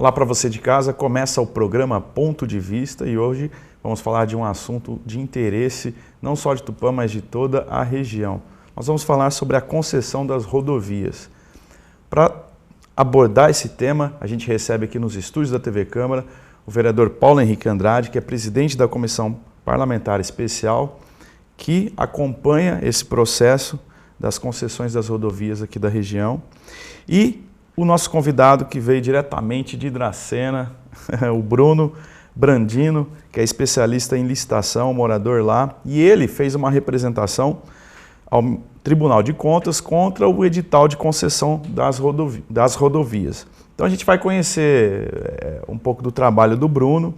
Olá para você de casa, começa o programa Ponto de Vista e hoje vamos falar de um assunto de interesse não só de Tupã, mas de toda a região. Nós vamos falar sobre a concessão das rodovias. Para abordar esse tema, a gente recebe aqui nos estúdios da TV Câmara o vereador Paulo Henrique Andrade, que é presidente da Comissão Parlamentar Especial, que acompanha esse processo das concessões das rodovias aqui da região, e o nosso convidado que veio diretamente de Dracena, o Bruno Brandino, que é especialista em licitação, morador lá, e ele fez uma representação ao Tribunal de Contas contra o edital de concessão das rodovias. Então a gente vai conhecer um pouco do trabalho do Bruno,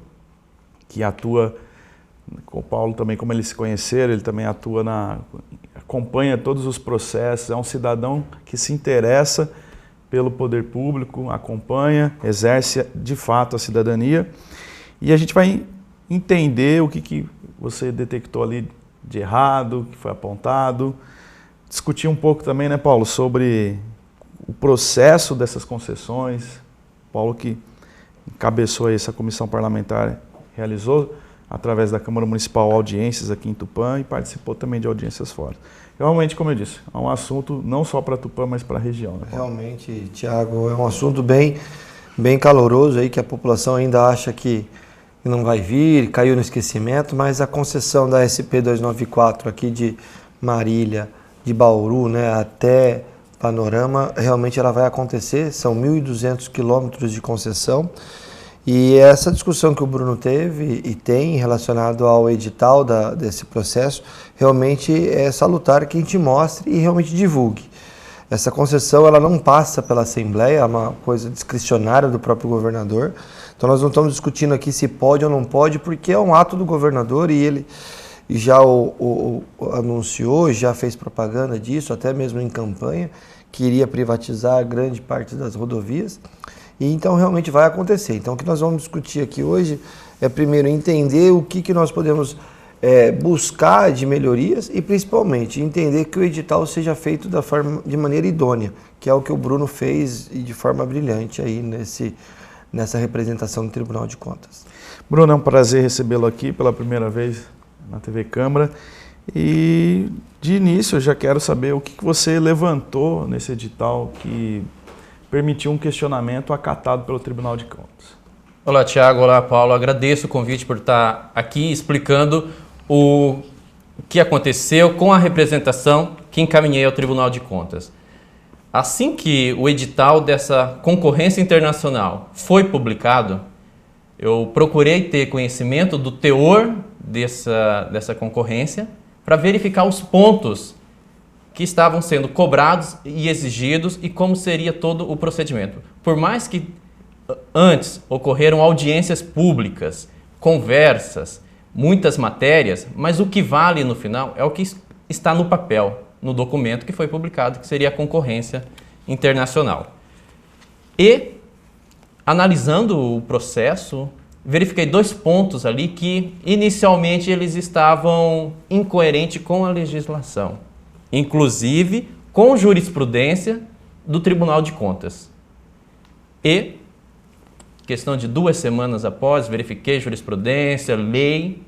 que atua com o Paulo também, como eles se conheceram, ele também acompanha todos os processos, é um cidadão que se interessa pelo poder público, acompanha, exerce de fato a cidadania. E a gente vai entender o que você detectou ali de errado, que foi apontado, discutir um pouco também, né, Paulo, sobre o processo dessas concessões. Paulo que encabeçou essa comissão parlamentar, realizou através da Câmara Municipal audiências aqui em Tupã e participou também de audiências fora. Realmente, como eu disse, é um assunto não só para Tupã, mas para a região. Né, Paulo? Realmente, Tiago, é um assunto bem caloroso aí, que a população ainda acha que não vai vir, caiu no esquecimento, mas a concessão da SP 294 aqui de Marília, de Bauru, né, até Panorama, realmente ela vai acontecer, são 1.200 quilômetros de concessão. E essa discussão que o Bruno teve e tem relacionado ao edital desse processo, realmente é salutar que a gente mostre e realmente divulgue. Essa concessão ela não passa pela Assembleia, é uma coisa discricionária do próprio governador. Então nós não estamos discutindo aqui se pode ou não pode, porque é um ato do governador e ele já anunciou, já fez propaganda disso, até mesmo em campanha, que iria privatizar grande parte das rodovias. E então realmente vai acontecer. Então o que nós vamos discutir aqui hoje é primeiro entender o que nós podemos buscar de melhorias e principalmente entender que o edital seja feito de maneira idônea, que é o que o Bruno fez e de forma brilhante aí nessa representação do Tribunal de Contas. Bruno, é um prazer recebê-lo aqui pela primeira vez na TV Câmara. E de início eu já quero saber o que você levantou nesse edital que permitiu um questionamento acatado pelo Tribunal de Contas. Olá, Tiago. Olá, Paulo. Agradeço o convite por estar aqui explicando o que aconteceu com a representação que encaminhei ao Tribunal de Contas. Assim que o edital dessa concorrência internacional foi publicado, eu procurei ter conhecimento do teor dessa concorrência para verificar os pontos que estavam sendo cobrados e exigidos e como seria todo o procedimento. Por mais que antes ocorreram audiências públicas, conversas, muitas matérias, mas o que vale no final é o que está no papel, no documento que foi publicado, que seria a concorrência internacional. E, analisando o processo, verifiquei dois pontos ali que, inicialmente, eles estavam incoerentes com a legislação, inclusive com jurisprudência do Tribunal de Contas. E, questão de 2 semanas após, verifiquei jurisprudência, lei,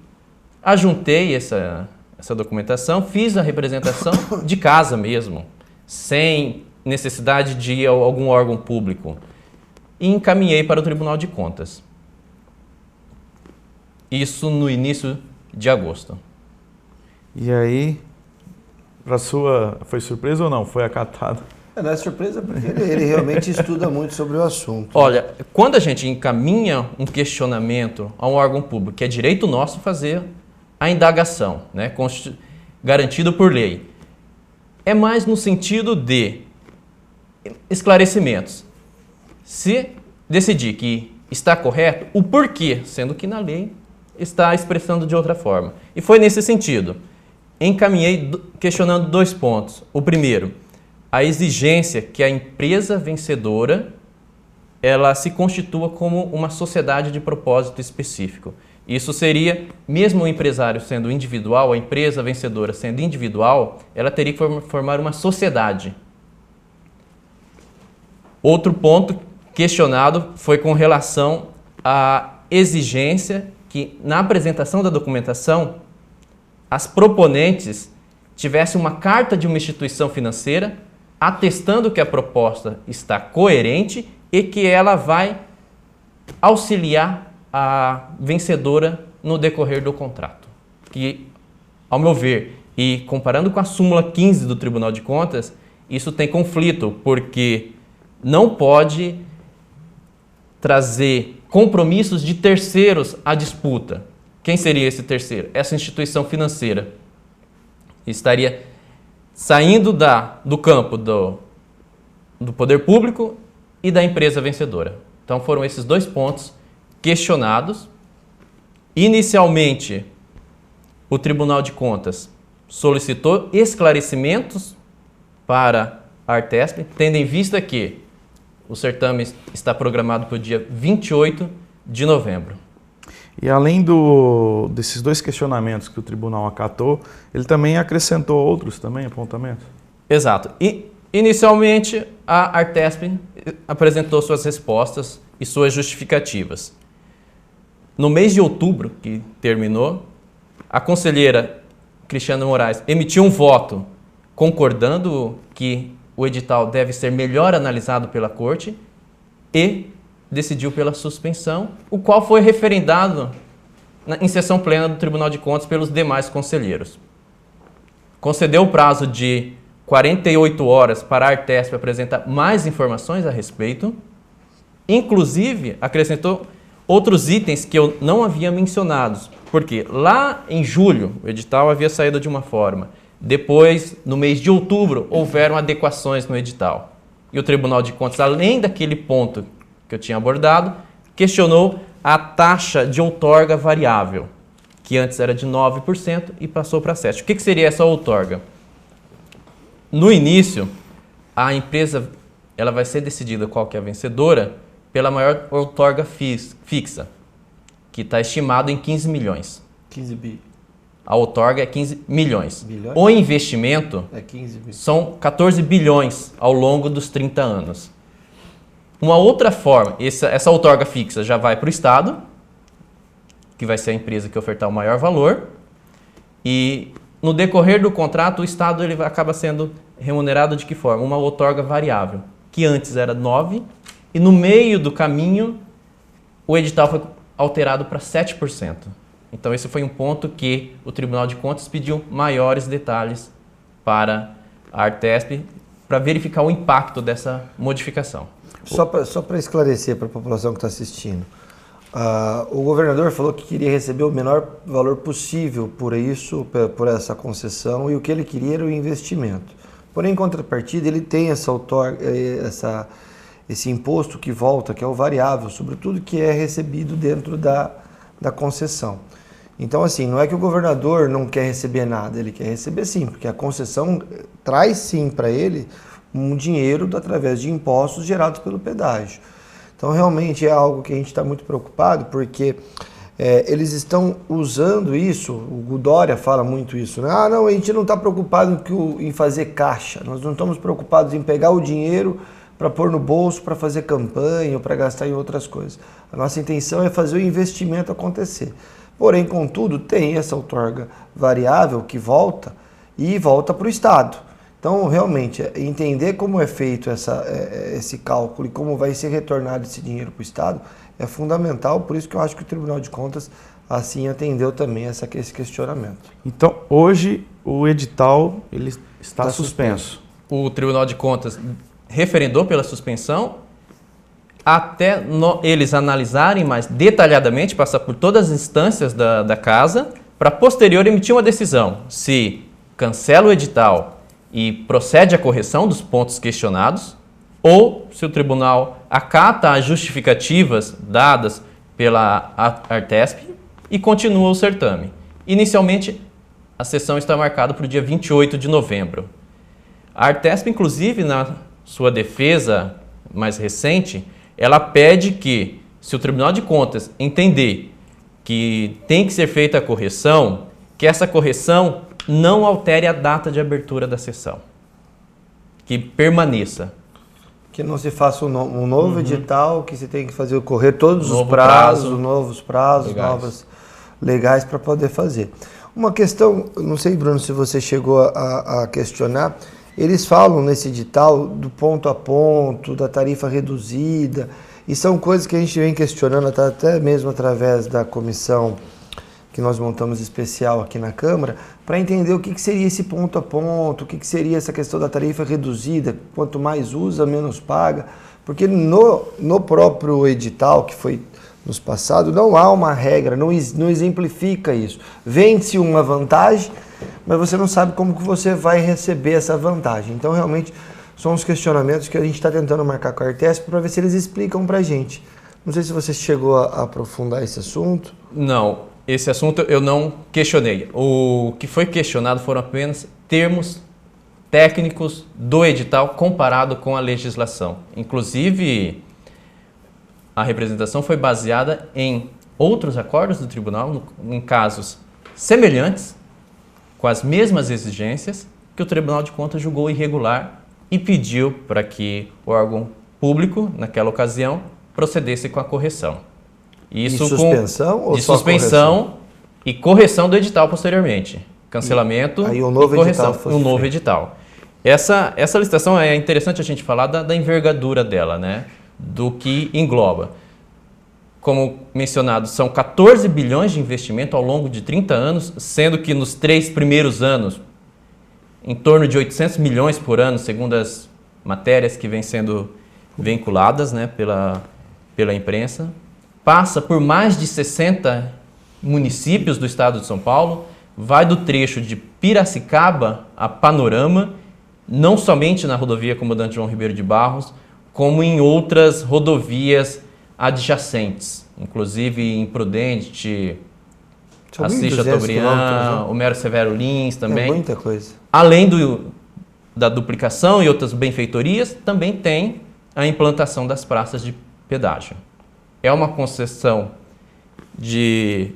ajuntei essa documentação, fiz a representação de casa mesmo, sem necessidade de ir a algum órgão público, e encaminhei para o Tribunal de Contas. Isso no início de agosto. E aí, foi surpresa ou não? Foi acatado? Não é surpresa porque ele realmente estuda muito sobre o assunto. Olha, quando a gente encaminha um questionamento a um órgão público, que é direito nosso fazer a indagação, né, garantido por lei, é mais no sentido de esclarecimentos. Se decidir que está correto, o porquê, sendo que na lei está expressando de outra forma. E foi nesse sentido. Encaminhei questionando 2 pontos. O primeiro, a exigência que a empresa vencedora ela se constitua como uma sociedade de propósito específico. Isso seria, mesmo o empresário sendo individual, a empresa vencedora sendo individual, ela teria que formar uma sociedade. Outro ponto questionado foi com relação à exigência que, na apresentação da documentação, as proponentes tivessem uma carta de uma instituição financeira atestando que a proposta está coerente e que ela vai auxiliar a vencedora no decorrer do contrato. Que, ao meu ver, e comparando com a súmula 15 do Tribunal de Contas, isso tem conflito, porque não pode trazer compromissos de terceiros à disputa. Quem seria esse terceiro? Essa instituição financeira estaria saindo do campo do poder público e da empresa vencedora. Então foram esses dois pontos questionados. Inicialmente, o Tribunal de Contas solicitou esclarecimentos para a Artesp, tendo em vista que o certame está programado para o dia 28 de novembro. E além desses dois questionamentos que o tribunal acatou, ele também acrescentou outros também, apontamentos? Exato. E, inicialmente, a Artesp apresentou suas respostas e suas justificativas. No mês de outubro, que terminou, a conselheira Cristiana Moraes emitiu um voto concordando que o edital deve ser melhor analisado pela Corte e decidiu pela suspensão, o qual foi referendado em sessão plena do Tribunal de Contas pelos demais conselheiros. Concedeu o prazo de 48 horas para a Artesp apresentar mais informações a respeito, inclusive acrescentou outros itens que eu não havia mencionado, porque lá em julho o edital havia saído de uma forma, depois, no mês de outubro, houveram adequações no edital. E o Tribunal de Contas, além daquele ponto que eu tinha abordado, questionou a taxa de outorga variável, que antes era de 9% e passou para 7%. O que seria essa outorga? No início, a empresa ela vai ser decidida qual que é a vencedora pela maior outorga fixa, que está estimado em 15 milhões. 15 bi. A outorga é 15 milhões. Bilhões? O investimento É 15 bi. são 14 bilhões ao longo dos 30 anos. Uma outra forma, essa outorga fixa já vai para o Estado, que vai ser a empresa que ofertar o maior valor, e no decorrer do contrato o Estado ele acaba sendo remunerado de que forma? Uma outorga variável, que antes era 9%, e no meio do caminho o edital foi alterado para 7%. Então esse foi um ponto que o Tribunal de Contas pediu maiores detalhes para a Artesp para verificar o impacto dessa modificação. Só para esclarecer para a população que está assistindo, o governador falou que queria receber o menor valor possível por isso, por essa concessão, e o que ele queria era o investimento. Porém, em contrapartida, ele tem esse imposto que volta, que é o variável, sobre tudo que é recebido dentro da concessão. Então, assim, não é que o governador não quer receber nada, ele quer receber sim, porque a concessão traz sim para ele um dinheiro através de impostos gerados pelo pedágio. Então, realmente é algo que a gente está muito preocupado, porque eles estão usando isso, o Dória fala muito isso, né? Não, a gente não está preocupado em fazer caixa, nós não estamos preocupados em pegar o dinheiro para pôr no bolso, para fazer campanha ou para gastar em outras coisas. A nossa intenção é fazer o investimento acontecer. Porém, contudo, tem essa outorga variável que volta e volta para o Estado. Então, realmente, entender como é feito esse cálculo e como vai ser retornado esse dinheiro para o Estado é fundamental, por isso que eu acho que o Tribunal de Contas assim atendeu também esse questionamento. Então, hoje o edital ele está suspenso. O Tribunal de Contas referendou pela suspensão até eles analisarem mais detalhadamente, passar por todas as instâncias da casa, para posterior emitir uma decisão se cancela o edital e procede à correção dos pontos questionados, ou se o tribunal acata as justificativas dadas pela Artesp e continua o certame. Inicialmente, a sessão está marcada para o dia 28 de novembro. A Artesp, inclusive, na sua defesa mais recente, ela pede que, se o Tribunal de Contas entender que tem que ser feita a correção, que essa correção não altere a data de abertura da sessão, que permaneça. Que não se faça um novo edital, que você tem que fazer correr todos os novos prazos, novas legais para poder fazer. Uma questão, não sei, Bruno, se você chegou a questionar, eles falam nesse edital do ponto a ponto, da tarifa reduzida, e são coisas que a gente vem questionando até mesmo através da comissão que nós montamos especial aqui na Câmara, para entender o que seria esse ponto a ponto, o que seria essa questão da tarifa reduzida, quanto mais usa, menos paga, porque no próprio edital que foi nos passado, não há uma regra, não exemplifica isso. Vende-se uma vantagem, mas você não sabe como que você vai receber essa vantagem. Então, realmente, são os questionamentos que a gente está tentando marcar com a Artesp para ver se eles explicam para a gente. Não sei se você chegou a aprofundar esse assunto. Não. Esse assunto eu não questionei. O que foi questionado foram apenas termos técnicos do edital comparado com a legislação. Inclusive, a representação foi baseada em outros acordos do tribunal, em casos semelhantes, com as mesmas exigências, que o Tribunal de Contas julgou irregular e pediu para que o órgão público, naquela ocasião, procedesse com a correção. Isso de suspensão ou de só suspensão correção? E correção do edital posteriormente. Cancelamento aí um novo e correção. Edital Um novo edital. Essa licitação é interessante a gente falar da envergadura dela, né? Do que engloba. Como mencionado, são 14 bilhões de investimento ao longo de 30 anos, sendo que nos 3 primeiros anos, em torno de 800 milhões por ano, segundo as matérias que vêm sendo vinculadas, né, pela imprensa. Passa por mais de 60 municípios do estado de São Paulo, vai do trecho de Piracicaba a Panorama, não somente na rodovia Comandante João Ribeiro de Barros, como em outras rodovias adjacentes, inclusive em Prudente, Assis Chateaubriand, Homero Severo Lins também. É muita coisa. Além da duplicação e outras benfeitorias, também tem a implantação das praças de pedágio. É uma concessão de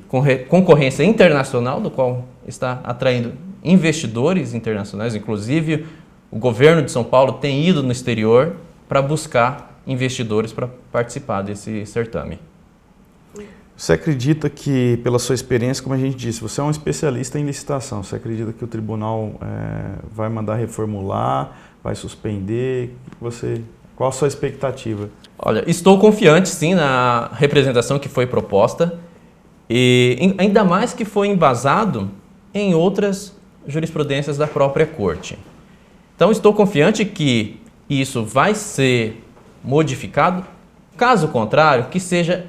concorrência internacional, do qual está atraindo investidores internacionais. Inclusive, o governo de São Paulo tem ido no exterior para buscar investidores para participar desse certame. Você acredita que, pela sua experiência, como a gente disse, você é um especialista em licitação, você acredita que o tribunal vai mandar reformular, vai suspender? Qual a sua expectativa? Olha, estou confiante sim na representação que foi proposta e ainda mais que foi embasado em outras jurisprudências da própria Corte. Então estou confiante que isso vai ser modificado, caso contrário, que seja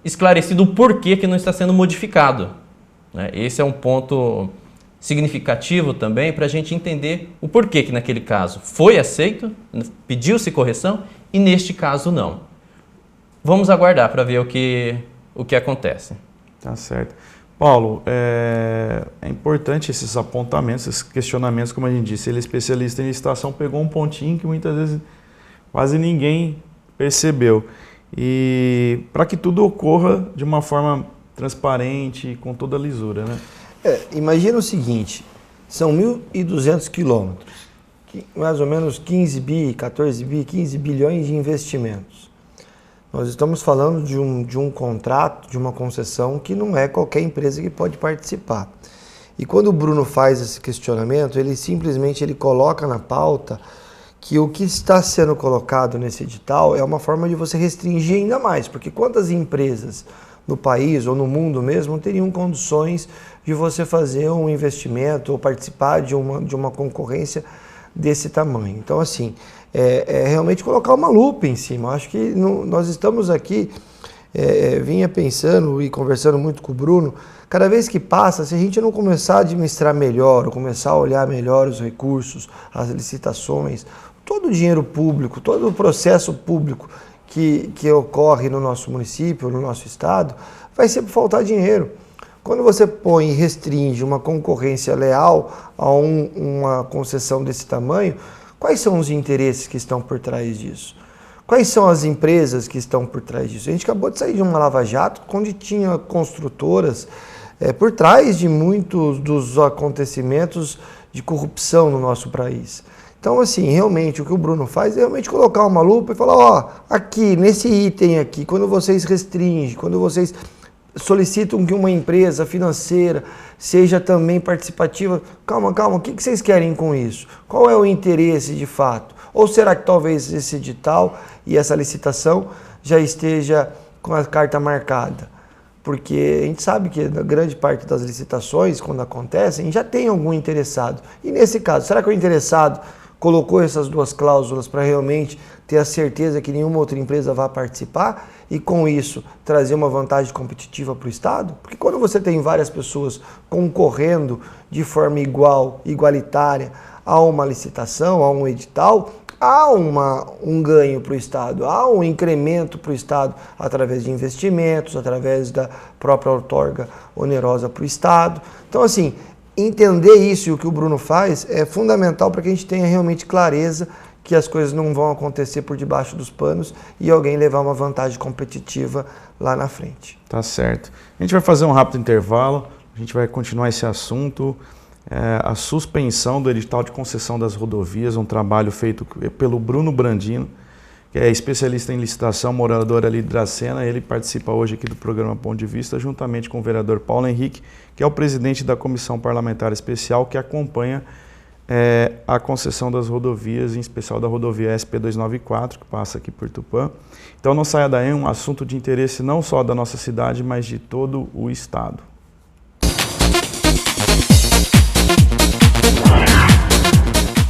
esclarecido o porquê que não está sendo modificado. Esse é um ponto significativo também para a gente entender o porquê que naquele caso foi aceito, pediu-se correção e neste caso não. Vamos aguardar para ver o que acontece. Tá certo. Paulo, é importante esses apontamentos, esses questionamentos, como a gente disse, ele é especialista em licitação, pegou um pontinho que muitas vezes quase ninguém percebeu. E para que tudo ocorra de uma forma transparente, com toda a lisura, né? Imagina o seguinte, são 1.200 quilômetros, mais ou menos 15 bilhões de investimentos. Nós estamos falando de um contrato, de uma concessão que não é qualquer empresa que pode participar. E quando o Bruno faz esse questionamento, ele simplesmente coloca na pauta que o que está sendo colocado nesse edital é uma forma de você restringir ainda mais, porque quantas empresas no país ou no mundo mesmo teriam condições de você fazer um investimento ou participar de uma concorrência desse tamanho. Então, assim, realmente colocar uma lupa em cima. Acho que nós estamos aqui, vinha pensando e conversando muito com o Bruno, cada vez que passa, se a gente não começar a administrar melhor, ou começar a olhar melhor os recursos, as licitações, todo o dinheiro público, todo o processo público que ocorre no nosso município, no nosso estado, vai sempre faltar dinheiro. Quando você põe e restringe uma concorrência leal a uma concessão desse tamanho, quais são os interesses que estão por trás disso? Quais são as empresas que estão por trás disso? A gente acabou de sair de uma lava-jato onde tinha construtoras por trás de muitos dos acontecimentos de corrupção no nosso país. Então, assim, realmente, o que o Bruno faz é realmente colocar uma lupa e falar, ó, aqui, nesse item aqui, quando vocês restringem, quando vocês solicitam que uma empresa financeira seja também participativa, calma, o que vocês querem com isso? Qual é o interesse de fato? Ou será que talvez esse edital e essa licitação já esteja com a carta marcada? Porque a gente sabe que na grande parte das licitações, quando acontecem, já tem algum interessado. E nesse caso, será que o interessado colocou essas duas cláusulas para realmente ter a certeza que nenhuma outra empresa vai participar e com isso trazer uma vantagem competitiva para o Estado? Porque quando você tem várias pessoas concorrendo de forma igualitária a uma licitação, a um edital, há um ganho para o Estado, há um incremento para o Estado através de investimentos, através da própria outorga onerosa para o Estado. Então, assim, entender isso e o que o Bruno faz é fundamental para que a gente tenha realmente clareza que as coisas não vão acontecer por debaixo dos panos e alguém levar uma vantagem competitiva lá na frente. Tá certo. A gente vai fazer um rápido intervalo, a gente vai continuar esse assunto. A suspensão do edital de concessão das rodovias, um trabalho feito pelo Bruno Brandino, que é especialista em licitação, morador ali de Dracena. Ele participa hoje aqui do programa Ponto de Vista, juntamente com o vereador Paulo Henrique, que é o presidente da Comissão Parlamentar Especial, que acompanha a concessão das rodovias, em especial da rodovia SP-294, que passa aqui por Tupã. Então não saia daí, um assunto de interesse não só da nossa cidade, mas de todo o estado.